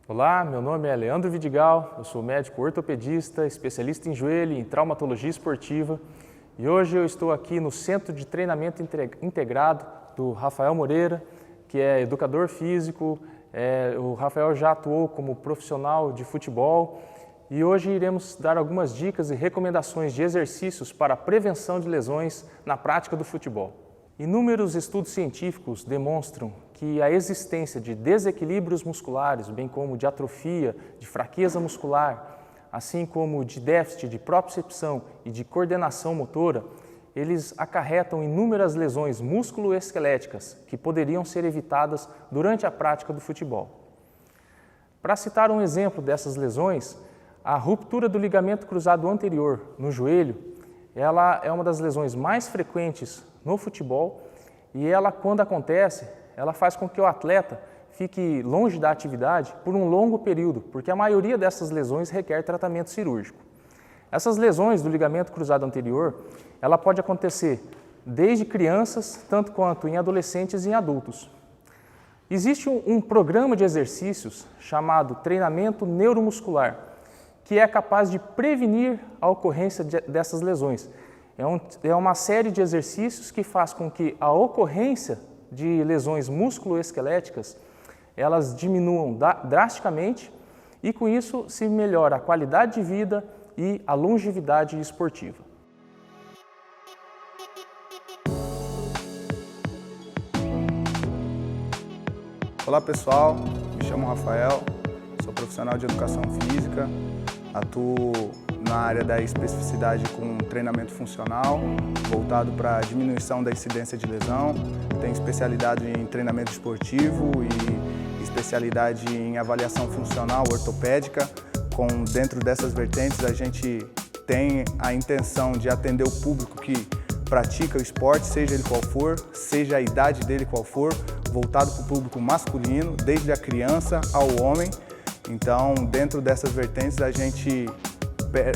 Olá, meu nome é Leandro Vidigal, eu sou médico ortopedista, especialista em joelho e em traumatologia esportiva e hoje eu estou aqui no Centro de Treinamento Integrado do Rafael Moreira, que é educador físico. O Rafael já atuou como profissional de futebol e hoje iremos dar algumas dicas e recomendações de exercícios para a prevenção de lesões na prática do futebol. Inúmeros estudos científicos demonstram que a existência de desequilíbrios musculares, bem como de atrofia, de fraqueza muscular, assim como de déficit de propriocepção e de coordenação motora, eles acarretam inúmeras lesões músculo-esqueléticas que poderiam ser evitadas durante a prática do futebol. Para citar um exemplo dessas lesões, a ruptura do ligamento cruzado anterior no joelho, ela é uma das lesões mais frequentes no futebol e ela, quando acontece, ela faz com que o atleta fique longe da atividade por um longo período, porque a maioria dessas lesões requer tratamento cirúrgico. Essas lesões do ligamento cruzado anterior, ela pode acontecer desde crianças, tanto quanto em adolescentes e em adultos. Existe um programa de exercícios chamado treinamento neuromuscular, que é capaz de prevenir a ocorrência dessas lesões. É uma série de exercícios que faz com que a ocorrência de lesões músculo-esqueléticas elas diminuam drasticamente e com isso se melhora a qualidade de vida e a longevidade esportiva. Olá pessoal, me chamo Rafael, sou profissional de educação física, atuo na área da especificidade com treinamento funcional, voltado para a diminuição da incidência de lesão. Tenho especialidade em treinamento esportivo e especialidade em avaliação funcional ortopédica. Dentro dessas vertentes, a gente tem a intenção de atender o público que pratica o esporte, seja ele qual for, seja a idade dele qual for, voltado para o público masculino, desde a criança ao homem. Então, dentro dessas vertentes, a gente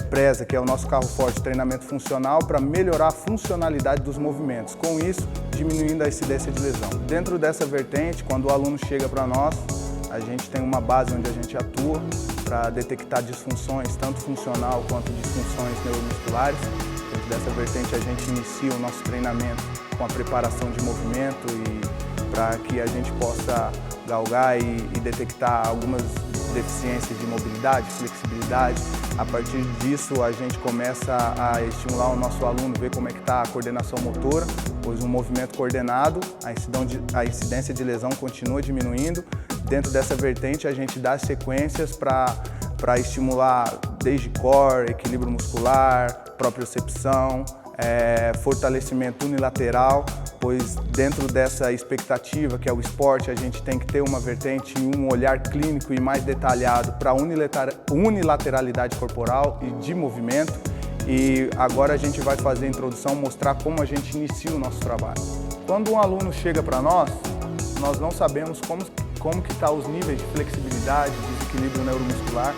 preza, que é o nosso carro forte, treinamento funcional, para melhorar a funcionalidade dos movimentos, com isso diminuindo a incidência de lesão. Dentro dessa vertente, quando o aluno chega para nós, a gente tem uma base onde a gente atua para detectar disfunções, tanto funcional quanto disfunções neuromusculares. Dentro dessa vertente a gente inicia o nosso treinamento com a preparação de movimento e para que a gente possa galgar e detectar algumas deficiências de mobilidade, flexibilidade. A partir disso, a gente começa a estimular o nosso aluno, ver como é que está a coordenação motora, pois um movimento coordenado, a incidência de lesão continua diminuindo. Dentro dessa vertente, a gente dá sequências para estimular desde core, equilíbrio muscular, propriocepção, fortalecimento unilateral, pois dentro dessa expectativa que é o esporte, a gente tem que ter uma vertente e um olhar clínico e mais detalhado para a unilateralidade corporal e de movimento. E agora a gente vai fazer a introdução, mostrar como a gente inicia o nosso trabalho. Quando um aluno chega para nós não sabemos como que estão os níveis de flexibilidade, desequilíbrio neuromuscular.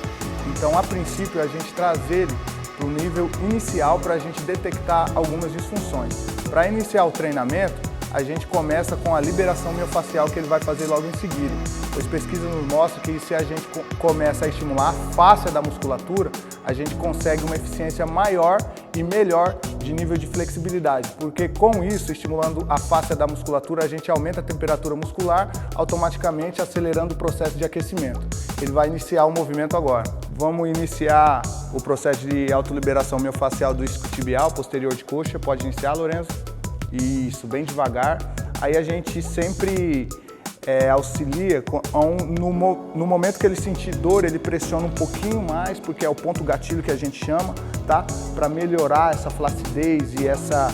Então, a princípio, a gente traz ele para o nível inicial para a gente detectar algumas disfunções. Para iniciar o treinamento, a gente começa com a liberação miofascial que ele vai fazer logo em seguida. Pois pesquisas nos mostram que se a gente começa a estimular a fáscia da musculatura, a gente consegue uma eficiência maior e melhor de nível de flexibilidade, porque com isso, estimulando a fáscia da musculatura, a gente aumenta a temperatura muscular, automaticamente acelerando o processo de aquecimento. Ele vai iniciar o movimento agora. Vamos iniciar o processo de autoliberação miofascial do isquiotibial, posterior de coxa. Pode iniciar, Lorenzo? Isso, bem devagar. Aí a gente sempre auxilia, no momento que ele sentir dor, ele pressiona um pouquinho mais, porque é o ponto gatilho que a gente chama, tá? Para melhorar essa flacidez e essa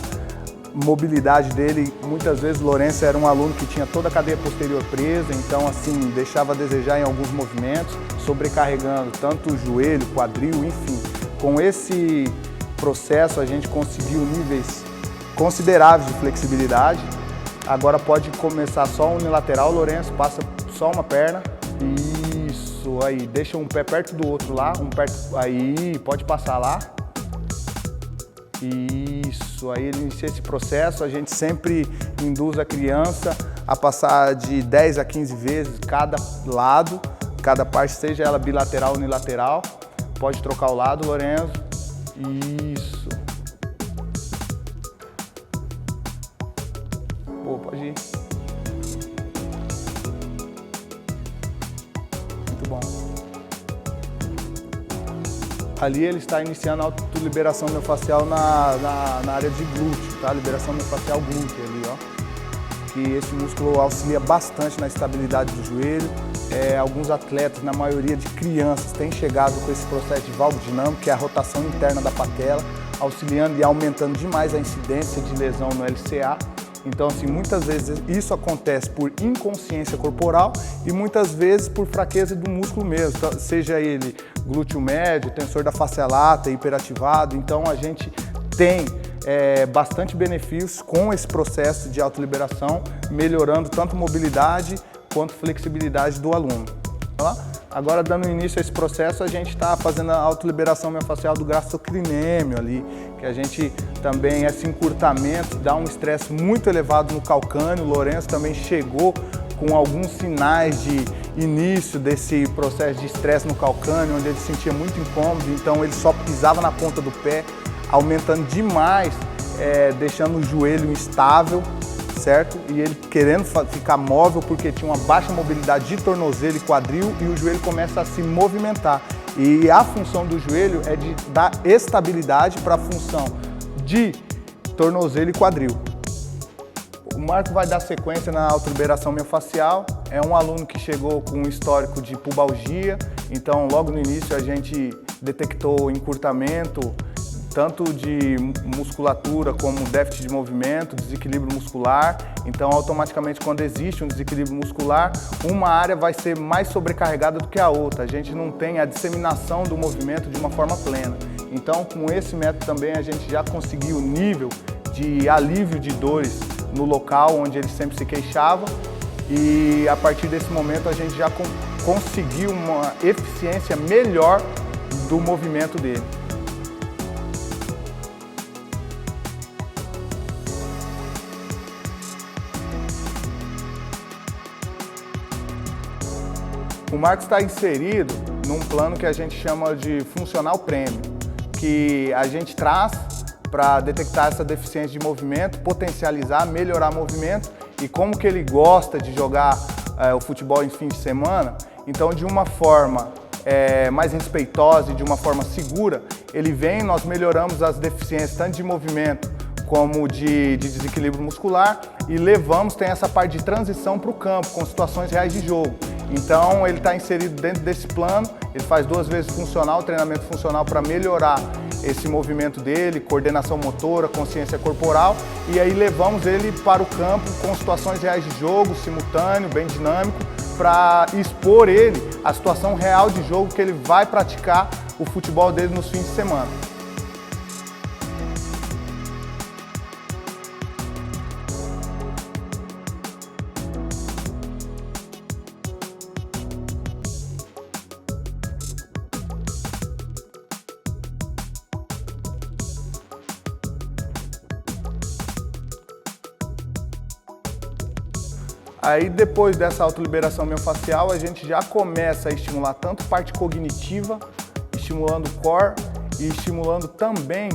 mobilidade dele. Muitas vezes o Lourenço era um aluno que tinha toda a cadeia posterior presa, então assim, deixava a desejar em alguns movimentos, sobrecarregando tanto o joelho, quadril, enfim. Com esse processo a gente conseguiu níveis consideráveis de flexibilidade. Agora pode começar só unilateral, Lourenço, passa só uma perna. Isso, aí, deixa um pé perto do outro lá, aí, pode passar lá. Isso, aí ele inicia esse processo, a gente sempre induz a criança a passar de 10 a 15 vezes cada lado, cada parte, seja ela bilateral ou unilateral. Pode trocar o lado, Lorenzo. Isso. Boa, pode ir. Muito bom. Ali ele está iniciando a autoliberação miofascial na área de glúteo, tá? Liberação miofascial glútea ali, ó. Que esse músculo auxilia bastante na estabilidade do joelho. Alguns atletas, na maioria de crianças, têm chegado com esse processo de valgo dinâmico, que é a rotação interna da patela, auxiliando e aumentando demais a incidência de lesão no LCA. Então, assim, muitas vezes isso acontece por inconsciência corporal e muitas vezes por fraqueza do músculo mesmo, seja ele glúteo médio, tensor da fáscia lata, hiperativado. Então, a gente tem bastante benefícios com esse processo de autoliberação, melhorando tanto mobilidade quanto flexibilidade do aluno. Agora, dando início a esse processo, a gente está fazendo a autoliberação miofascial do gastrocrinêmio ali, que a gente também, esse encurtamento, dá um estresse muito elevado no calcâneo. O Lourenço também chegou com alguns sinais de início desse processo de estresse no calcâneo, onde ele sentia muito incômodo, então ele só pisava na ponta do pé, aumentando demais, deixando o joelho instável, certo? E ele querendo ficar móvel porque tinha uma baixa mobilidade de tornozelo e quadril e o joelho começa a se movimentar. E a função do joelho é de dar estabilidade para a função de tornozelo e quadril. O Marco vai dar sequência na autoliberação miofascial. É um aluno que chegou com um histórico de pubalgia, então logo no início a gente detectou encurtamento, tanto de musculatura como déficit de movimento, desequilíbrio muscular. Então, automaticamente, quando existe um desequilíbrio muscular, uma área vai ser mais sobrecarregada do que a outra. A gente não tem a disseminação do movimento de uma forma plena. Então, com esse método também, a gente já conseguiu o nível de alívio de dores no local onde ele sempre se queixava. E, a partir desse momento, a gente já conseguiu uma eficiência melhor do movimento dele. O Marcos está inserido num plano que a gente chama de funcional prêmio, que a gente traz para detectar essa deficiência de movimento, potencializar, melhorar o movimento e como que ele gosta de jogar o futebol em fim de semana. Então, de uma forma mais respeitosa e de uma forma segura, ele vem, nós melhoramos as deficiências tanto de movimento como de desequilíbrio muscular e tem essa parte de transição para o campo, com situações reais de jogo. Então, ele está inserido dentro desse plano, ele faz 2 vezes funcional, treinamento funcional para melhorar esse movimento dele, coordenação motora, consciência corporal, e aí levamos ele para o campo com situações reais de jogo, simultâneo, bem dinâmico, para expor ele à situação real de jogo que ele vai praticar o futebol dele nos fins de semana. Aí, depois dessa autoliberação miofascial, a gente já começa a estimular tanto parte cognitiva, estimulando o core e estimulando também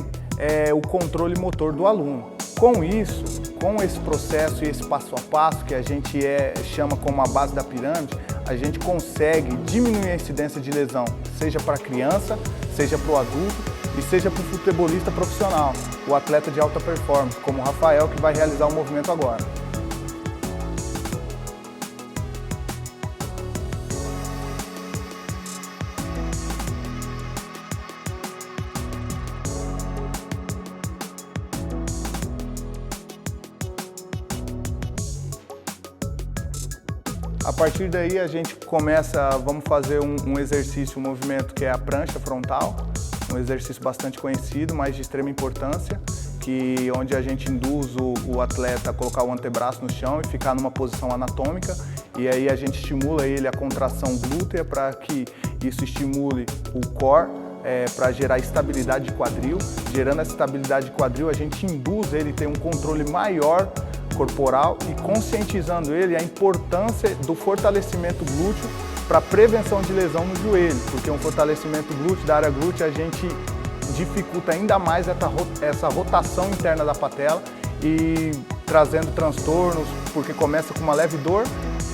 o controle motor do aluno. Com isso, com esse processo e esse passo a passo que a gente chama como a base da pirâmide, a gente consegue diminuir a incidência de lesão, seja para a criança, seja para o adulto e seja para o futebolista profissional, o atleta de alta performance, como o Rafael, que vai realizar o movimento agora. A partir daí a gente vamos fazer um exercício, um movimento que é a prancha frontal, um exercício bastante conhecido, mas de extrema importância, onde a gente induz o atleta a colocar o antebraço no chão e ficar numa posição anatômica, e aí a gente estimula ele a contração glútea para que isso estimule o core, para gerar estabilidade de quadril. Gerando essa estabilidade de quadril, a gente induz ele a ter um controle maior corporal e conscientizando ele a importância do fortalecimento glúteo para prevenção de lesão no joelho, porque um fortalecimento glúteo, da área glútea, a gente dificulta ainda mais essa rotação interna da patela e trazendo transtornos, porque começa com uma leve dor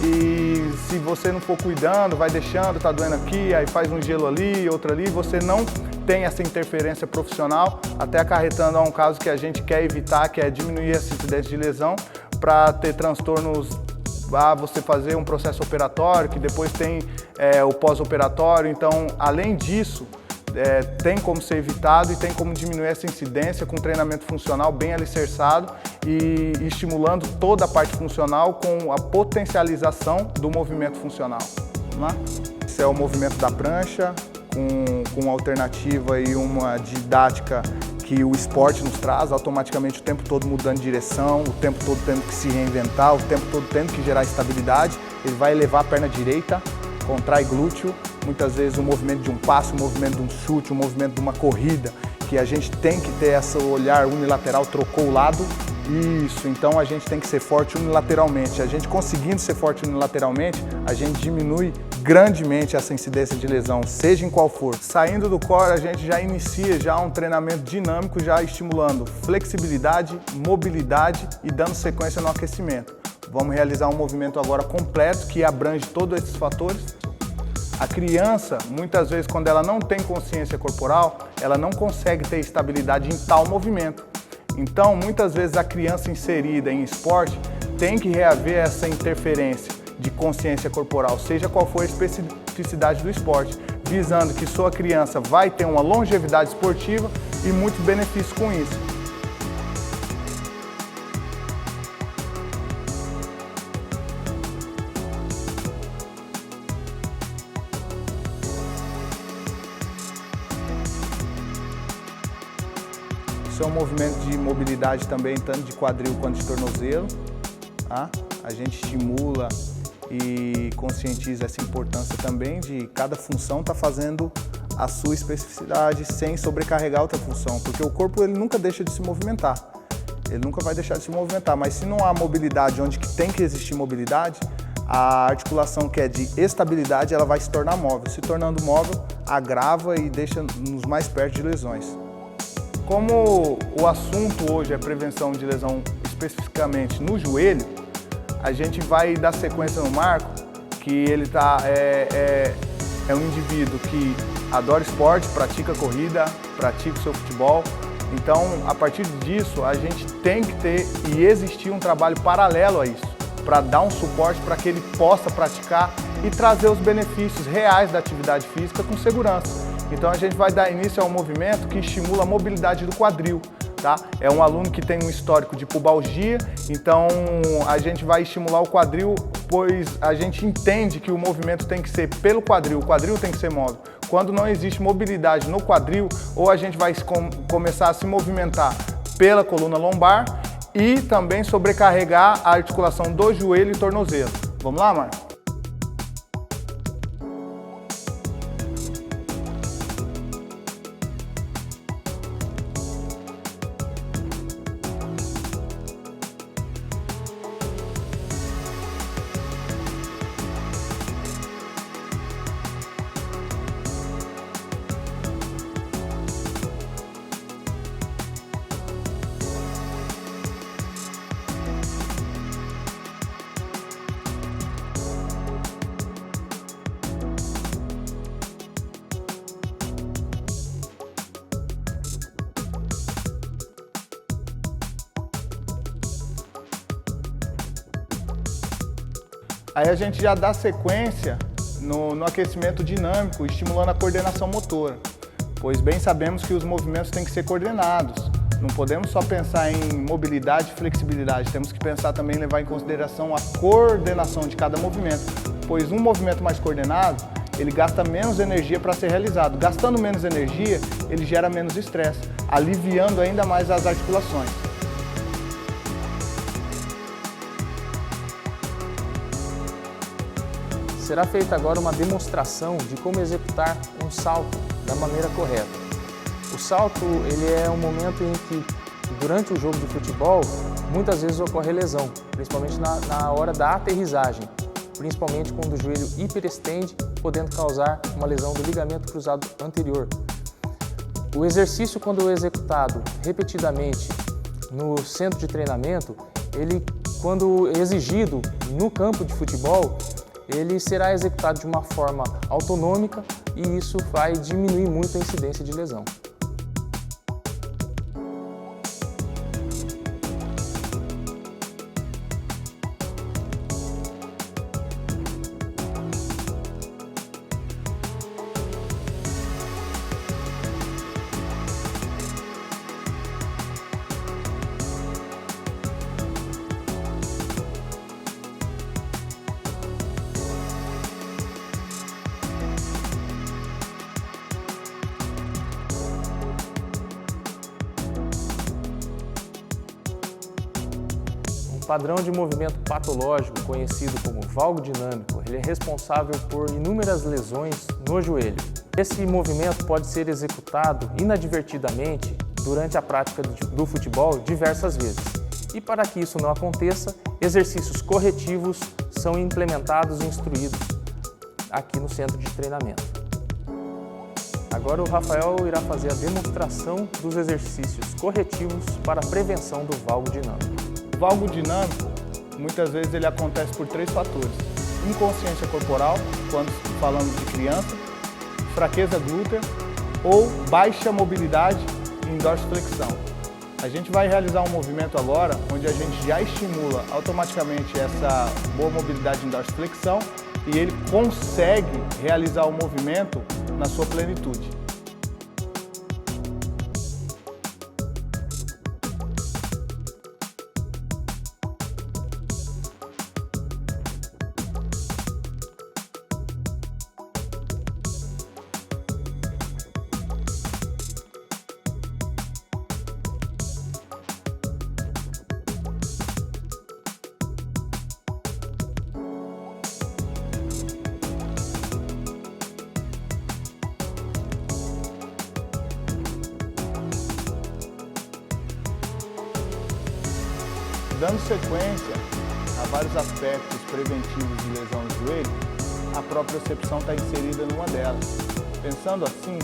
e se você não for cuidando, vai deixando, tá doendo aqui, aí faz um gelo ali, outro ali, você não tem essa interferência profissional, até acarretando a um caso que a gente quer evitar, que é diminuir essa incidência de lesão, para ter transtornos, você fazer um processo operatório, que depois tem o pós-operatório. Então, além disso, tem como ser evitado e tem como diminuir essa incidência com treinamento funcional bem alicerçado e estimulando toda a parte funcional com a potencialização do movimento funcional. Vamos lá? Esse é o movimento da prancha, com uma alternativa e uma didática que o esporte nos traz, automaticamente o tempo todo mudando de direção, o tempo todo tendo que se reinventar, o tempo todo tendo que gerar estabilidade. Ele vai elevar a perna direita, contrai glúteo, muitas vezes o movimento de um passo, o movimento de um chute, o movimento de uma corrida, que a gente tem que ter esse olhar unilateral, trocou o lado. Isso, então a gente tem que ser forte unilateralmente. A gente conseguindo ser forte unilateralmente, a gente diminui grandemente essa incidência de lesão, seja em qual for. Saindo do core, a gente já inicia já um treinamento dinâmico, já estimulando flexibilidade, mobilidade e dando sequência no aquecimento. Vamos realizar um movimento agora completo que abrange todos esses fatores. A criança, muitas vezes, quando ela não tem consciência corporal, ela não consegue ter estabilidade em tal movimento. Então, muitas vezes a criança inserida em esporte tem que reaver essa interferência de consciência corporal, seja qual for a especificidade do esporte, visando que sua criança vai ter uma longevidade esportiva e muitos benefícios com isso. Isso é um movimento de mobilidade também, tanto de quadril quanto de tornozelo. Tá? A gente estimula e conscientiza essa importância também de cada função estar fazendo a sua especificidade sem sobrecarregar outra função, porque o corpo ele nunca deixa de se movimentar, ele nunca vai deixar de se movimentar, mas se não há mobilidade onde tem que existir mobilidade, a articulação que é de estabilidade ela vai se tornar móvel, se tornando móvel agrava e deixa-nos mais perto de lesões. Como o assunto hoje é prevenção de lesão especificamente no joelho, a gente vai dar sequência no Marco, que ele é um indivíduo que adora esporte, pratica corrida, pratica o seu futebol. Então, a partir disso, a gente tem que ter e existir um trabalho paralelo a isso, para dar um suporte para que ele possa praticar e trazer os benefícios reais da atividade física com segurança. Então, a gente vai dar início a um movimento que estimula a mobilidade do quadril. Tá? É um aluno que tem um histórico de pubalgia, então a gente vai estimular o quadril, pois a gente entende que o movimento tem que ser pelo quadril, o quadril tem que ser móvel. Quando não existe mobilidade no quadril, ou a gente vai começar a se movimentar pela coluna lombar e também sobrecarregar a articulação do joelho e tornozelo. Vamos lá, Marcos? Aí a gente já dá sequência no aquecimento dinâmico, estimulando a coordenação motora, pois bem sabemos que os movimentos têm que ser coordenados. Não podemos só pensar em mobilidade e flexibilidade, temos que pensar também em levar em consideração a coordenação de cada movimento, pois um movimento mais coordenado, ele gasta menos energia para ser realizado. Gastando menos energia, ele gera menos estresse, aliviando ainda mais as articulações. Será feita agora uma demonstração de como executar um salto da maneira correta. O salto ele é um momento em que, durante o jogo de futebol, muitas vezes ocorre lesão, principalmente na hora da aterrissagem. principalmente quando o joelho hiperestende, podendo causar uma lesão do ligamento cruzado anterior. O exercício, quando executado repetidamente no centro de treinamento, quando exigido no campo de futebol, ele será executado de uma forma autonômica e isso vai diminuir muito a incidência de lesão. O padrão de movimento patológico, conhecido como valgo dinâmico, ele é responsável por inúmeras lesões no joelho. Esse movimento pode ser executado inadvertidamente durante a prática do futebol diversas vezes. E para que isso não aconteça, exercícios corretivos são implementados e instruídos aqui no centro de treinamento. Agora o Rafael irá fazer a demonstração dos exercícios corretivos para a prevenção do valgo dinâmico. O valgo dinâmico, muitas vezes ele acontece por 3 fatores. Inconsciência corporal, quando falamos de criança, fraqueza glútea ou baixa mobilidade em dorsiflexão. A gente vai realizar um movimento agora, onde a gente já estimula automaticamente essa boa mobilidade em dorsiflexão e ele consegue realizar o movimento na sua plenitude. Dando sequência a vários aspectos preventivos de lesão no joelho, a propriocepção está inserida numa delas. Pensando assim,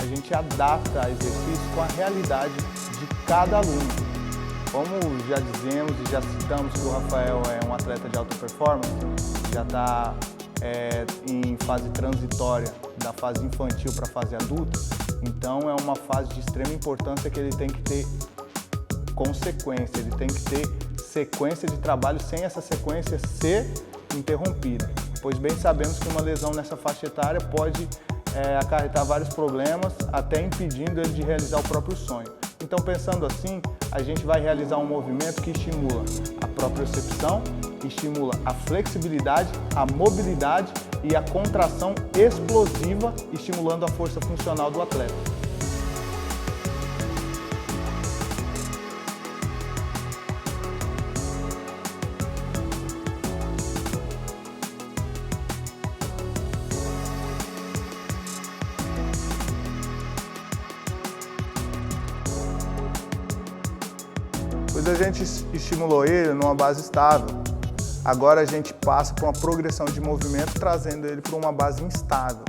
a gente adapta exercícios com a realidade de cada aluno. Como já dizemos e já citamos que o Rafael é um atleta de alta performance, já está em fase transitória da fase infantil para a fase adulta, então é uma fase de extrema importância que ele tem que ter consequência, ele tem que ter sequência de trabalho sem essa sequência ser interrompida, pois bem sabemos que uma lesão nessa faixa etária pode acarretar vários problemas, até impedindo ele de realizar o próprio sonho. Então, pensando assim, a gente vai realizar um movimento que estimula a propriocepção, estimula a flexibilidade, a mobilidade e a contração explosiva, estimulando a força funcional do atleta. Pois a gente estimulou ele numa base estável. Agora a gente passa por uma progressão de movimento, trazendo ele para uma base instável,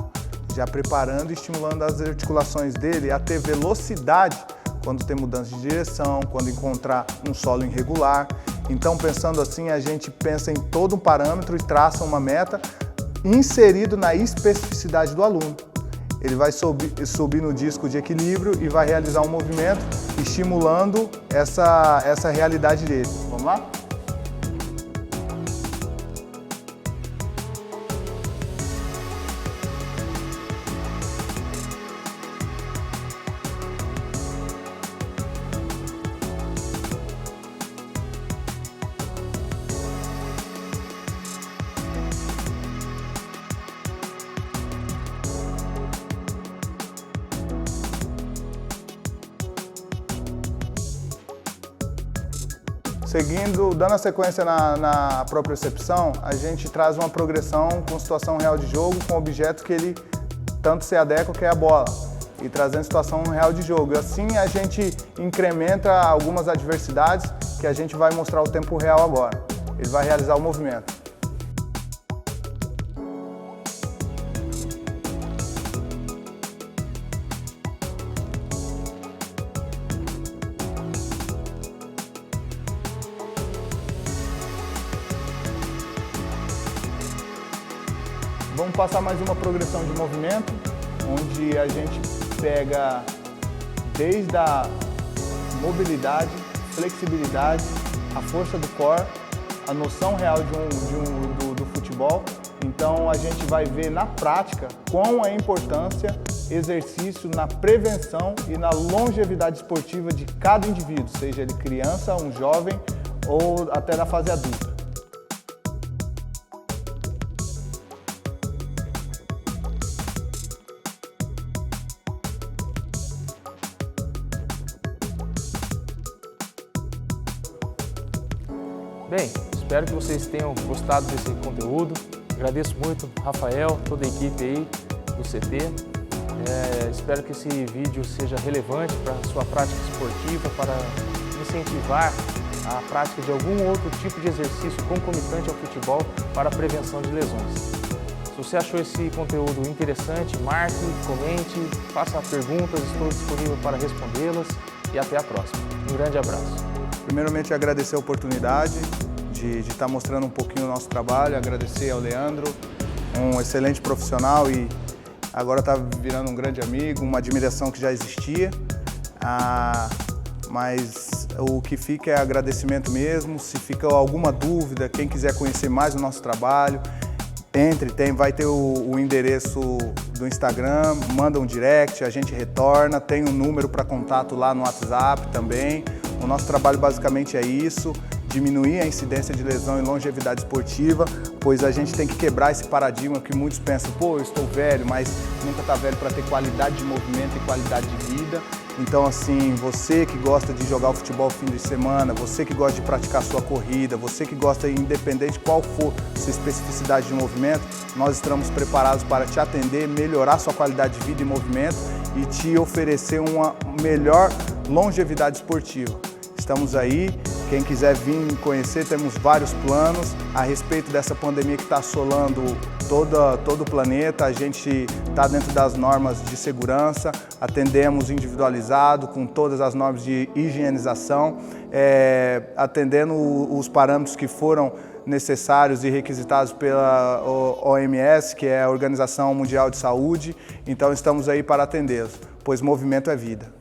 já preparando e estimulando as articulações dele a ter velocidade quando tem mudança de direção, quando encontrar um solo irregular. Então, pensando assim, a gente pensa em todo um parâmetro e traça uma meta inserido na especificidade do aluno. Ele vai subir no disco de equilíbrio e vai realizar um movimento estimulando essa realidade dele. Vamos lá? Dando a sequência na propriocepção, a gente traz uma progressão com situação real de jogo, com objetos que ele tanto se adequa, que é a bola, e trazendo situação real de jogo. E assim a gente incrementa algumas adversidades que a gente vai mostrar o tempo real agora. Ele vai realizar o movimento. Vamos passar mais uma progressão de movimento, onde a gente pega desde a mobilidade, flexibilidade, a força do core, a noção real do futebol. Então a gente vai ver na prática quão é importância exercício na prevenção e na longevidade esportiva de cada indivíduo, seja ele criança, um jovem ou até na fase adulta. Bem, espero que vocês tenham gostado desse conteúdo. Agradeço muito Rafael, toda a equipe aí do CT. Espero que esse vídeo seja relevante para a sua prática esportiva, para incentivar a prática de algum outro tipo de exercício concomitante ao futebol para a prevenção de lesões. Se você achou esse conteúdo interessante, marque, comente, faça perguntas, estou disponível para respondê-las e até a próxima. Um grande abraço. Primeiramente, agradecer a oportunidade de estar mostrando um pouquinho o nosso trabalho, agradecer ao Leandro, um excelente profissional e agora está virando um grande amigo, uma admiração que já existia, mas o que fica é agradecimento mesmo. Se fica alguma dúvida, quem quiser conhecer mais o nosso trabalho, vai ter o endereço do Instagram, manda um direct, a gente retorna, tem um número para contato lá no WhatsApp também. O nosso trabalho basicamente é isso, diminuir a incidência de lesão e longevidade esportiva, pois a gente tem que quebrar esse paradigma que muitos pensam, pô, eu estou velho, mas nunca está velho para ter qualidade de movimento e qualidade de vida. Então, assim, você que gosta de jogar o futebol fim de semana, você que gosta de praticar sua corrida, você que gosta, independente qual for a sua especificidade de movimento, nós estamos preparados para te atender, melhorar sua qualidade de vida e movimento e te oferecer uma melhor longevidade esportiva. Estamos aí, quem quiser vir conhecer, temos vários planos a respeito dessa pandemia que está assolando todo o planeta. A gente está dentro das normas de segurança, atendemos individualizado, com todas as normas de higienização, atendendo os parâmetros que foram necessários e requisitados pela OMS, que é a Organização Mundial de Saúde. Então estamos aí para atendê-los, pois movimento é vida.